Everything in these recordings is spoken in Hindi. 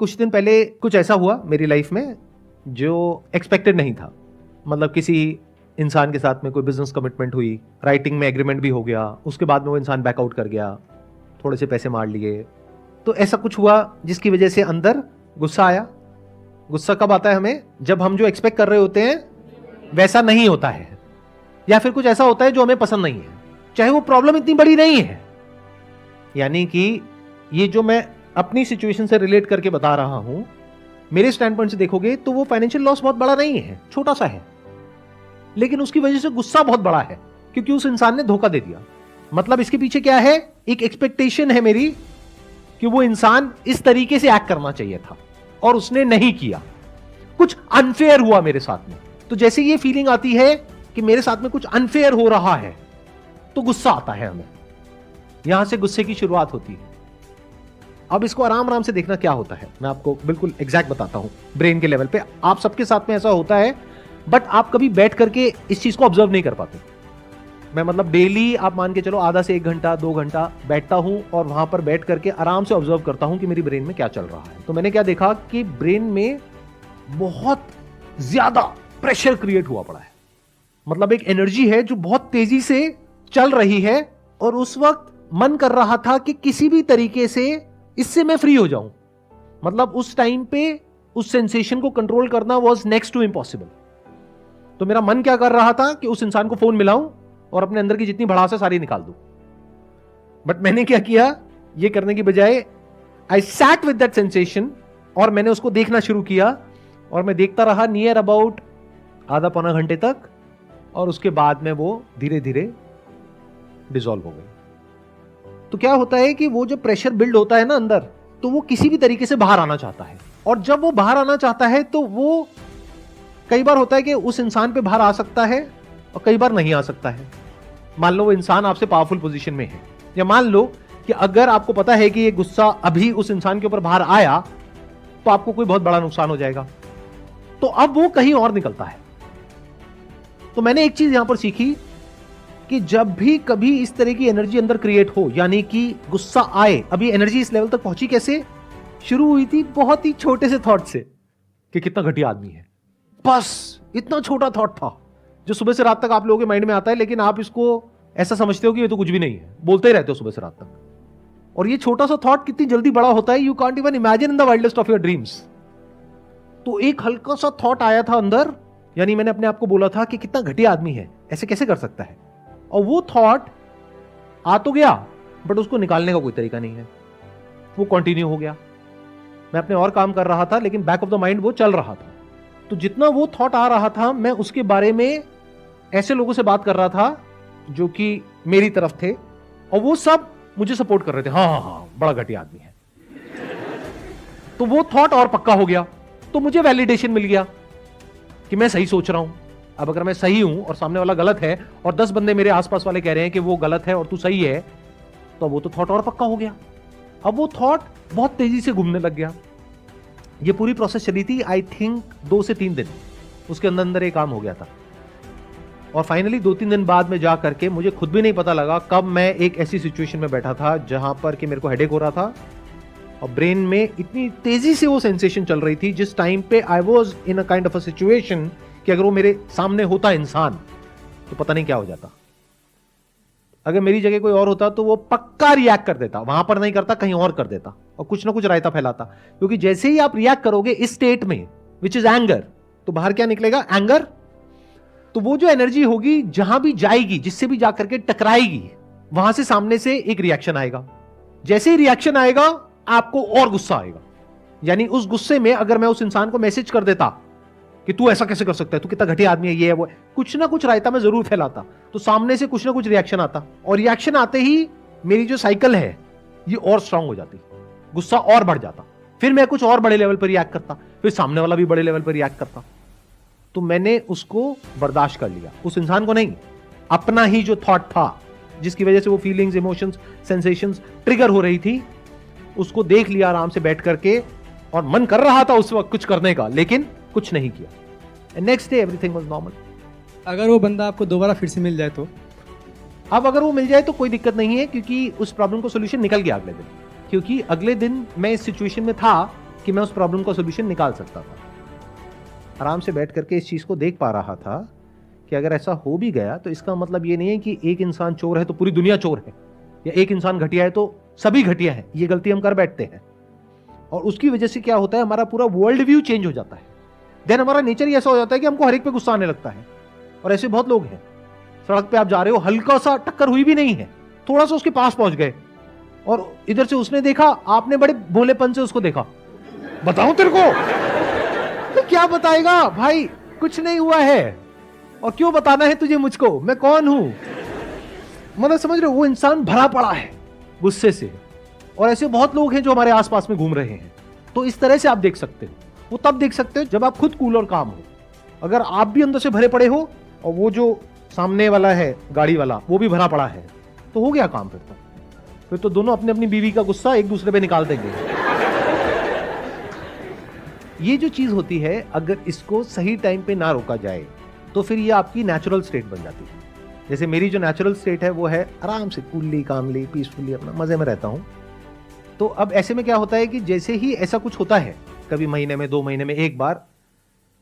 कुछ दिन पहले कुछ ऐसा हुआ मेरी लाइफ में जो एक्सपेक्टेड नहीं था। मतलब किसी इंसान के साथ में कोई बिजनेस कमिटमेंट हुई, राइटिंग में एग्रीमेंट भी हो गया, उसके बाद में वो इंसान बैकआउट कर गया, थोड़े से पैसे मार लिए। तो ऐसा कुछ हुआ जिसकी वजह से अंदर गुस्सा आया। गुस्सा कब आता है हमें? जब हम जो एक्सपेक्ट कर रहे होते हैं वैसा नहीं होता है, या फिर कुछ ऐसा होता है जो हमें पसंद नहीं है, चाहे वो प्रॉब्लम इतनी बड़ी नहीं है। यानी कि ये जो मैं अपनी सिचुएशन से रिलेट करके बता रहा हूं, मेरे स्टैंड पॉइंट से देखोगे तो वो फाइनेंशियल लॉस बहुत बड़ा नहीं है, छोटा सा है, लेकिन उसकी वजह से गुस्सा बहुत बड़ा है क्योंकि उस इंसान ने धोखा दे दिया। मतलब इसके पीछे क्या है? एक एक्सपेक्टेशन है मेरी कि वो इंसान इस तरीके से एक्ट करना चाहिए था और उसने नहीं किया, कुछ अनफेयर हुआ मेरे साथ में। तो जैसे ये फीलिंग आती है कि मेरे साथ में कुछ अनफेयर हो रहा है तो गुस्सा आता है हमें। यहां से गुस्से की शुरुआत होती है। अब इसको आराम आराम से देखना क्या होता है, मैं आपको बिल्कुल एग्जैक्ट बताता हूं। ब्रेन के लेवल पे आप सबके साथ में ऐसा होता है, बट आप कभी बैठ करके इस चीज को ऑब्जर्व नहीं कर पाते। मैं मतलब डेली आप मान के चलो आधा से 1 घंटा 2 घंटा बैठता हूं और वहां पर बैठ करके आराम से ऑब्जर्व करता हूं कि मेरी ब्रेन में क्या चल रहा है। तो मैंने क्या देखा कि ब्रेन में बहुत ज्यादा प्रेशर क्रिएट हुआ पड़ा है। मतलब एक एनर्जी है जो बहुत तेजी से चल रही है और उस वक्त मन कर रहा था कि किसी भी तरीके से इससे मैं फ्री हो जाऊं। मतलब उस टाइम पे उस सेंसेशन को कंट्रोल करना वाज नेक्स्ट टू इम्पॉसिबल। तो मेरा मन क्या कर रहा था कि उस इंसान को फोन मिलाऊं और अपने अंदर की जितनी भड़ास है सारी निकाल दूं। बट मैंने क्या किया, ये करने की बजाय I sat with that sensation और मैंने उसको देखना शुरू किया और मैं देखता रहा नियर अबाउट आधा पौना घंटे तक, और उसके बाद में वो धीरे धीरे डिसॉल्व हो गई। तो क्या होता है कि वो जब प्रेशर बिल्ड होता है ना अंदर, तो वो किसी भी तरीके से बाहर आना चाहता है, और जब वो बाहर आना चाहता है तो वो कई बार होता है कि उस इंसान पे बाहर आ सकता है और कई बार नहीं आ सकता है। मान लो वो इंसान आपसे पावरफुल पोजीशन में है, या मान लो कि अगर आपको पता है कि ये गुस्सा अभी उस इंसान के ऊपर बाहर आया तो आपको कोई बहुत बड़ा नुकसान हो जाएगा, तो अब वो कहीं और निकलता है। तो मैंने एक चीज यहां पर सीखी कि जब भी कभी इस तरह की एनर्जी अंदर क्रिएट हो, यानी कि गुस्सा आए, अभी एनर्जी इस लेवल तक पहुंची कैसे? शुरू हुई थी बहुत ही छोटे से थॉट से कि कितना घटिया आदमी है। बस इतना छोटा थॉट था जो सुबह से रात तक आप लोगों के माइंड में आता है, लेकिन आप इसको ऐसा समझते हो कि ये तो कुछ भी नहीं है, बोलते ही रहते हो सुबह से रात तक। और ये छोटा सा थॉट कितनी जल्दी बड़ा होता है, you can't even imagine in the wildest of your dreams. तो एक हल्का सा थॉट आया था अंदर, यानी मैंने अपने आप को बोला था कि कितना घटिया आदमी है, ऐसे कैसे कर सकता है। और वो थॉट आ तो गया, बट उसको निकालने का कोई तरीका नहीं है, वो कंटिन्यू हो गया। मैं अपने और काम कर रहा था, लेकिन बैक ऑफ द माइंड वो चल रहा था। तो जितना वो थॉट आ रहा था, मैं उसके बारे में ऐसे लोगों से बात कर रहा था जो कि मेरी तरफ थे, और वो सब मुझे सपोर्ट कर रहे थे, हाँ हाँ हाँ बड़ा घटिया आदमी है। तो वो थॉट और पक्का हो गया, तो मुझे वैलिडेशन मिल गया कि मैं सही सोच रहा हूं। अब अगर मैं सही हूं और सामने वाला गलत है, और 10 बंदे मेरे आसपास वाले कह रहे हैं कि वो गलत है और तू सही है, तो वो तो थॉट और पक्का हो गया। अब वो थॉट बहुत तेजी से घूमने लग गया। ये पूरी प्रोसेस चली थी आई थिंक 2 से 3 दिन, उसके अंदर अंदर ये काम हो गया था। और फाइनली 2-3 दिन बाद में जा करके मुझे खुद भी नहीं पता लगा कब मैं एक ऐसी सिचुएशन में बैठा था जहां पर कि मेरे को हेडेक हो रहा था और ब्रेन में इतनी तेजी से वो सेंसेशन चल रही थी, जिस टाइम पे I was in a kind of a situation कि अगर वो मेरे सामने होता इंसान तो पता नहीं क्या हो जाता। अगर मेरी जगह कोई और होता तो वो पक्का रिएक्ट कर देता, वहां पर नहीं करता, कहीं और कर देता और कुछ ना कुछ रायता फैलाता। क्योंकि जैसे ही आप रिएक्ट करोगे इस स्टेट में, विच इज एंगर, तो बाहर क्या निकलेगा? एंगर। तो वो जो एनर्जी होगी जहां भी जाएगी, जिससे भी जाकर के टकराएगी, वहां से सामने से एक रिएक्शन आएगा। जैसे ही रिएक्शन आएगा आपको और गुस्सा आएगा। यानी उस गुस्से में अगर मैं उस इंसान को मैसेज कर देता कि तू ऐसा कैसे कर सकता है, तू कितना घटिया आदमी है, ये है वो है, कुछ ना कुछ रायता मैं जरूर फैलाता, तो सामने से कुछ ना कुछ रिएक्शन आता, और रिएक्शन आते ही मेरी जो साइकिल है ये और स्ट्रांग हो जाती, गुस्सा और बढ़ जाता, फिर मैं कुछ और बड़े लेवल पर रिएक्ट करता, फिर सामने वाला भी बड़े लेवल पर रिएक्ट करता। तो मैंने उसको बर्दाश्त कर लिया, उस इंसान को नहीं, अपना ही जो थॉट था जिसकी वजह से वो फीलिंग्स, इमोशंस, सेंसेशंस ट्रिगर हो रही थी, उसको देख लिया आराम से बैठ करके, और मन कर रहा था उस वक्त कुछ करने का, लेकिन कुछ नहीं किया। Next day everything was normal. अगर वो बंदा आपको दोबारा फिर से मिल जाए तो? अब अगर वो मिल जाए तो कोई दिक्कत नहीं है, क्योंकि उस प्रॉब्लम को सोल्यूशन निकल गया अगले दिन। क्योंकि अगले दिन मैं इस सिचुएशन में था कि मैं उस प्रॉब्लम का सोल्यूशन निकाल सकता था। आराम से बैठ करके इस चीज़ को देख पा रहा था कि अगर ऐसा हो भी गया तो इसका मतलब ये नहीं है कि एक इंसान चोर है तो पूरी दुनिया चोर है, या एक इंसान घटिया है तो सभी घटिया है। ये गलती हम कर बैठते हैं, और उसकी वजह से क्या होता है, हमारा पूरा वर्ल्ड व्यू चेंज हो जाता है। देन हमारा नेचर ही ऐसा हो जाता है कि हमको हर एक पे गुस्सा आने लगता है। और ऐसे बहुत लोग हैं, सड़क पे आप जा रहे हो, हल्का सा टक्कर हुई भी नहीं है, थोड़ा सा उसके पास पहुंच गए, और इधर से उसने देखा, आपने बड़े भोलेपन से उसको देखा, बताऊं तेरे को? तो क्या बताएगा भाई, कुछ नहीं हुआ है, और क्यों बताना है तुझे मुझको, मैं कौन हूं? मतलब समझ रहे हो, वो इंसान भरा पड़ा है गुस्से से। और ऐसे बहुत लोग हैं जो हमारे आसपास में घूम रहे हैं। तो इस तरह से आप देख सकते हो, वो तब देख सकते हो जब आप खुद कूल और काम हो। अगर आप भी अंदर से भरे पड़े हो और वो जो सामने वाला है गाड़ी वाला वो भी भरा पड़ा है, तो हो गया काम। फिर तो दोनों अपनी अपनी बीवी का गुस्सा एक दूसरे पे निकाल देंगे। ये जो चीज होती है, अगर इसको सही टाइम पे ना रोका जाए तो फिर ये आपकी नेचुरल स्टेट बन जाती है। जैसे मेरी जो नेचुरल स्टेट है वो है आराम से कूलली कामली पीसफुली अपना मजे में रहता हूं। तो अब ऐसे में क्या होता है कि जैसे ही ऐसा कुछ होता है, कभी महीने में 2 महीने में एक बार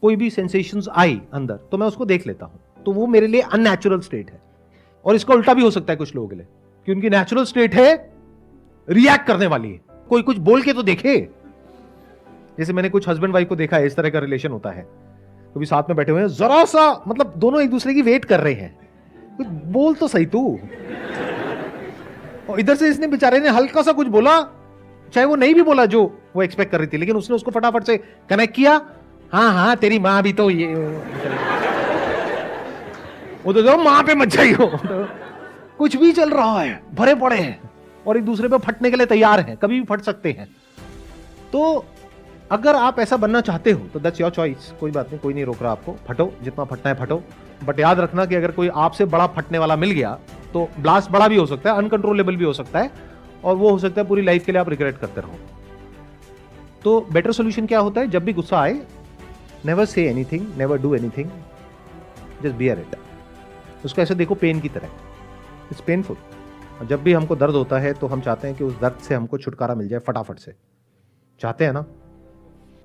कोई भी सेंसेशंस आई अंदर, तो मैं उसको देख लेता हूं। तो वो मेरे लिए अननेचुरल स्टेट है। और इसका उल्टा भी हो सकता है कुछ लोगों के लिए, कि उनकी नेचुरल स्टेट है रिएक्ट करने वाली है। कोई कुछ बोल के तो देखे। जैसे मैंने कुछ हस्बैंड वाइफ को देखा है, इस तरह का रिलेशन होता है, कभी साथ में बैठे हुए हैं, जरा सा मतलब दोनों एक दूसरे की वेट कर रहे हैं, कुछ बोल तो सही तू। और इधर से इसने बेचारे ने हल्का सा कुछ बोला, चाहे वो नहीं भी बोला जो वो एक्सपेक्ट कर रही थी, लेकिन उसने उसको फटाफट से कनेक्ट किया। हाँ हाँ तेरी माँ भी तो ये वो तो माँ पे मत जाइयो। कुछ भी चल रहा है, भरे पड़े हैं और एक दूसरे पे फटने के लिए तैयार हैं, कभी भी फट सकते हैं। तो अगर आप ऐसा बनना चाहते हो तो दैट्स योर चॉइस, कोई बात नहीं, कोई नहीं रोक रहा आपको, फटो जितना फटना है फटो। बट याद रखना कि अगर कोई आपसे बड़ा फटने वाला मिल गया तो ब्लास्ट बड़ा भी हो सकता है, अनकंट्रोलेबल भी हो सकता है, और वो हो सकता है पूरी लाइफ के लिए आप रिग्रेट करते रहो। तो बेटर सोल्यूशन क्या होता है, जब भी गुस्सा आए, never say anything, never do anything, just bear it. उसको ऐसे देखो पेन की तरह, इट्स पेनफुल। जब भी हमको दर्द होता है तो हम चाहते हैं कि उस दर्द से हमको छुटकारा मिल जाए फटाफट से, चाहते हैं ना।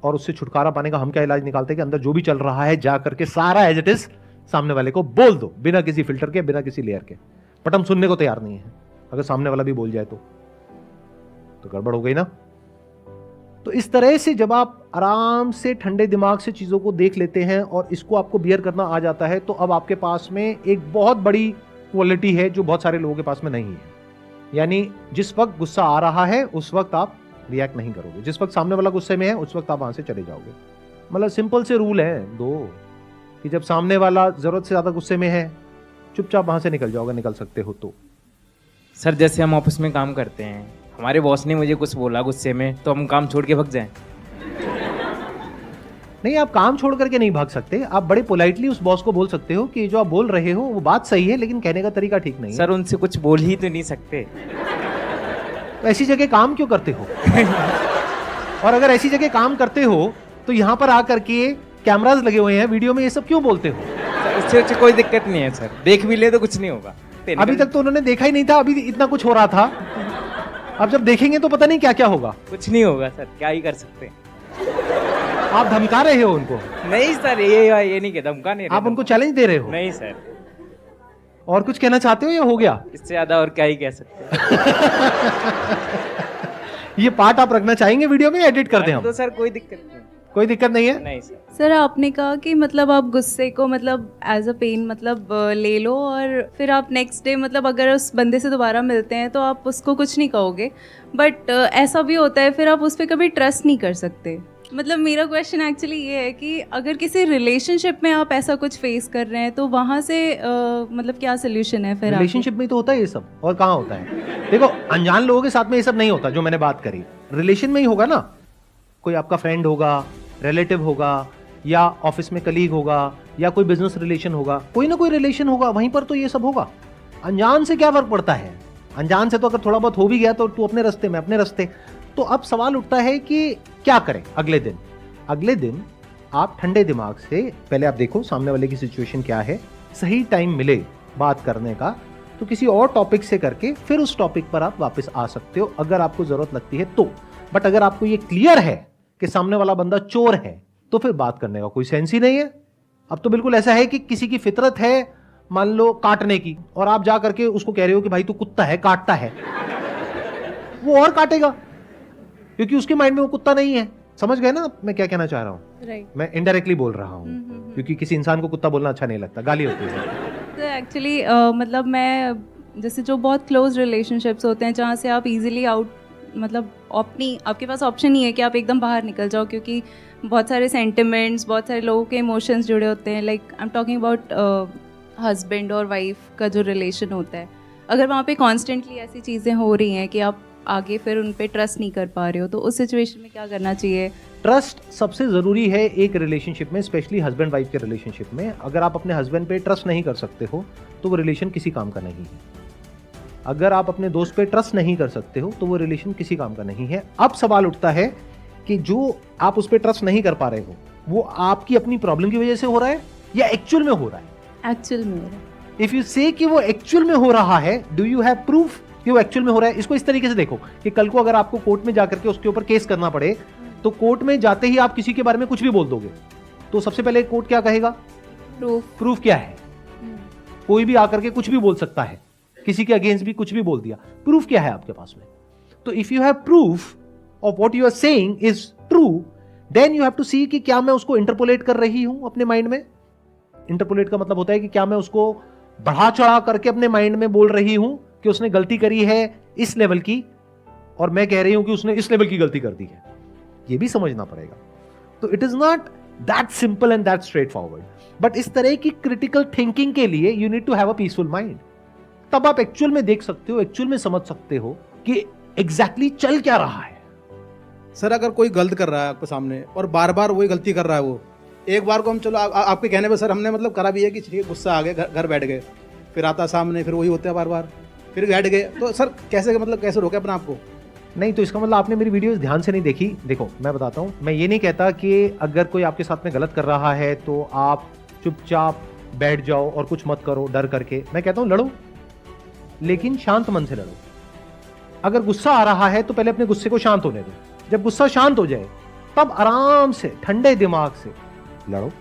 और उससे छुटकारा पाने का हम क्या इलाज निकालते हैं कि अंदर जो भी चल रहा है जा करके सारा एज इट इज सामने वाले को बोल दो, बिना किसी फिल्टर के, बिना किसी लेयर के। बट हम सुनने को तैयार नहीं है। अगर सामने वाला भी बोल जाए तो गड़बड़ हो गई ना। तो इस तरह से जब आप आराम से ठंडे दिमाग से चीजों को देख लेते हैं और इसको आपको बियर करना आ जाता है, तो अब आपके पास में एक बहुत बड़ी क्वालिटी है जो बहुत सारे लोगों के पास में नहीं है। यानी जिस वक्त गुस्सा आ रहा है उस वक्त आप रिएक्ट नहीं करोगे, जिस वक्त सामने वाला गुस्से में है उस वक्त आप वहां से चले जाओगे। मतलब सिंपल से रूल है दो, कि जब सामने वाला जरूरत से ज्यादा गुस्से में है, चुपचाप वहां से निकल जाओगे, निकल सकते हो तो। सर जैसे हम ऑफिस में काम करते हैं, हमारे बॉस ने मुझे कुछ बोला गुस्से में, तो हम काम छोड़ के भाग जाएं? नहीं, आप काम छोड़ करके नहीं भाग सकते। आप बड़े पोलाइटली उस बॉस को बोल सकते हो कि जो आप बोल रहे हो वो बात सही है, लेकिन कहने का तरीका ठीक नहीं है। सर उनसे कुछ बोल ही तो नहीं सकते। तो ऐसी जगह काम क्यों करते हो? और अगर ऐसी जगह काम करते हो तो यहाँ पर आकर के कैमरास लगे हुए हैं, वीडियो में ये सब क्यों बोलते हो? उससे कोई दिक्कत नहीं है सर, देख भी ले तो कुछ नहीं होगा। अभी तक तो उन्होंने देखा ही नहीं था, अभी इतना कुछ हो रहा था। अब जब देखेंगे तो पता नहीं क्या क्या होगा। कुछ नहीं होगा सर, क्या ही कर सकते हैं। आप धमका रहे हो उनको? नहीं सर, ये नहीं कहता, धमका नहीं। आप उनको चैलेंज दे रहे हो? नहीं सर। और कुछ कहना चाहते हो या हो गया? इससे ज्यादा और क्या ही कह सकते हैं। ये पार्ट आप रखना चाहेंगे वीडियो में, एडिट कर दें हम? तो सर कोई दिक्कत नहीं। कोई दिक्कत नहीं है? नहीं सर। सर आपने कहा कि मतलब आप गुस्से को मतलब एज अ पेन मतलब ले लो, और फिर आप नेक्स्ट डे मतलब अगर उस बंदे से दोबारा मिलते हैं तो आप उसको कुछ नहीं कहोगे, बट ऐसा भी होता है फिर आप उस पर कभी ट्रस्ट नहीं कर सकते। मतलब मेरा क्वेश्चन एक्चुअली ये है कि अगर किसी रिलेशनशिप में आप ऐसा कुछ फेस कर रहे हैं तो वहाँ से मतलब क्या सोल्यूशन है फिर? रिलेशनशिप में तो होता है ये सब, और कहाँ होता है? देखो, अनजान लोगों के साथ में ये सब नहीं होता जो मैंने बात करी। रिलेशन में ही होगा ना, कोई आपका फ्रेंड होगा, रिलेटिव होगा, या ऑफिस में कलीग होगा, या कोई बिजनेस रिलेशन होगा, कोई ना कोई रिलेशन होगा, वहीं पर तो ये सब होगा। अनजान से क्या फर्क पड़ता है? अनजान से तो अगर थोड़ा बहुत हो भी गया तो तू अपने रास्ते में अपने रास्ते। तो अब सवाल उठता है कि क्या करें अगले दिन आप ठंडे दिमाग से पहले आप देखो सामने वाले की सिचुएशन क्या है, सही टाइम मिले बात करने का तो किसी और टॉपिक से करके फिर उस टॉपिक पर आप वापस आ सकते हो अगर आपको जरूरत लगती है तो। बट अगर आपको ये क्लियर है कि सामने वाला बंदा चोर है, तो फिर बात करने का कोई सेंस ही नहीं है। अब तो बिल्कुल ऐसा है कि किसी की फितरत है मान लो काटने की, और आप जा करके उसको कह रहे हो कि भाई तू कुत्ता है, काटता है, वो और काटेगा क्योंकि उसके माइंड में वो कुत्ता नहीं है। समझ गए ना मैं क्या कहना चाह रहा हूं? राइट। मैं इनडायरेक्टली बोल रहा हूं क्योंकि किसी इंसान को कुत्ता बोलना अच्छा नहीं लगता, गाली होती है। तो एक्चुअली मतलब मैं जैसे जो बहुत क्लोज रिलेशनशिप्स होते हैं जहाँ से आप इजीली आउट मतलब अपनी आपके पास ऑप्शन नहीं है कि आप एकदम बाहर निकल जाओ, क्योंकि बहुत सारे सेंटिमेंट्स, बहुत सारे लोगों के इमोशंस जुड़े होते हैं। Like I am talking about husband और वाइफ का जो रिलेशन होता है, अगर वहाँ पे कॉन्स्टेंटली ऐसी चीज़ें हो रही हैं कि आप आगे फिर उन पे ट्रस्ट नहीं कर पा रहे हो, तो उस सिचुएशन में क्या करना चाहिए? ट्रस्ट सबसे जरूरी है एक रिलेशनशिप में, स्पेशली हस्बैंड वाइफ के रिलेशनशिप में। अगर आप अपने हस्बैंड पे ट्रस्ट नहीं कर सकते हो तो वो रिलेशन किसी काम का नहीं है। अगर आप अपने दोस्त पे ट्रस्ट नहीं कर सकते हो तो वो रिलेशन किसी काम का नहीं है। अब सवाल उठता है कि जो आप उस पर ट्रस्ट नहीं कर पा रहे हो वो आपकी अपनी प्रॉब्लम की वजह से हो रहा है या एक्चुअल में हो रहा है? एक्चुअल में हो रहा है। इफ यू से कि वो एक्चुअल में हो रहा है, डू यू हैव प्रूफ कि वो एक्चुअल में हो रहा है? इसको इस तरीके से देखो कि कल को अगर आपको कोर्ट में जाकर के उसके ऊपर केस करना पड़े तो कोर्ट में जाते ही आप किसी के बारे में कुछ भी बोल दोगे तो सबसे पहले कोर्ट क्या कहेगा? प्रूफ क्या है? कोई भी आकर के कुछ भी बोल सकता है, किसी के अगेंस्ट भी कुछ भी बोल दिया। प्रूफ क्या है आपके पास में? तो if you have proof of what you are saying is true, then you have to see कि क्या मैं उसको इंटरपोलेट कर रही हूं अपने माइंड में। इंटरपोलेट का मतलब होता है कि क्या मैं उसको बढ़ा चढ़ा करके अपने माइंड में बोल रही हूं कि उसने गलती करी है इस लेवल की और मैं कह रही हूं कि उसने इस लेवल की गलती कर दी है। ये भी समझना पड़ेगा। तो it is not that simple and that straightforward, but इस तरह की क्रिटिकल थिंकिंग के लिए you need to have a peaceful mind. तब आप एक्चुअल में देख सकते हो, एक्चुअल में समझ सकते हो कि एग्जैक्टली चल क्या रहा है। सर अगर कोई गलत कर रहा है आपके सामने और बार बार वही गलती कर रहा है, वो एक बार को हम चलो आपके कहने पे सर हमने मतलब करा भी है कि ठीक है गुस्सा आ गया, घर बैठ गए, फिर आता सामने फिर वही होता है बार बार, फिर बैठ गए, तो सर कैसे मतलब कैसे रोके अपने आप को? नहीं तो इसका मतलब आपने मेरी वीडियोस ध्यान से नहीं देखी। देखो मैं बताता हूं, मैं ये नहीं कहता कि अगर कोई आपके साथ में गलत कर रहा है तो आप चुपचाप बैठ जाओ और कुछ मत करो डर करके। मैं कहता हूं लड़ो, लेकिन शांत मन से लड़ो। अगर गुस्सा आ रहा है तो पहले अपने गुस्से को शांत होने दो। जब गुस्सा शांत हो जाए तब आराम से ठंडे दिमाग से लड़ो।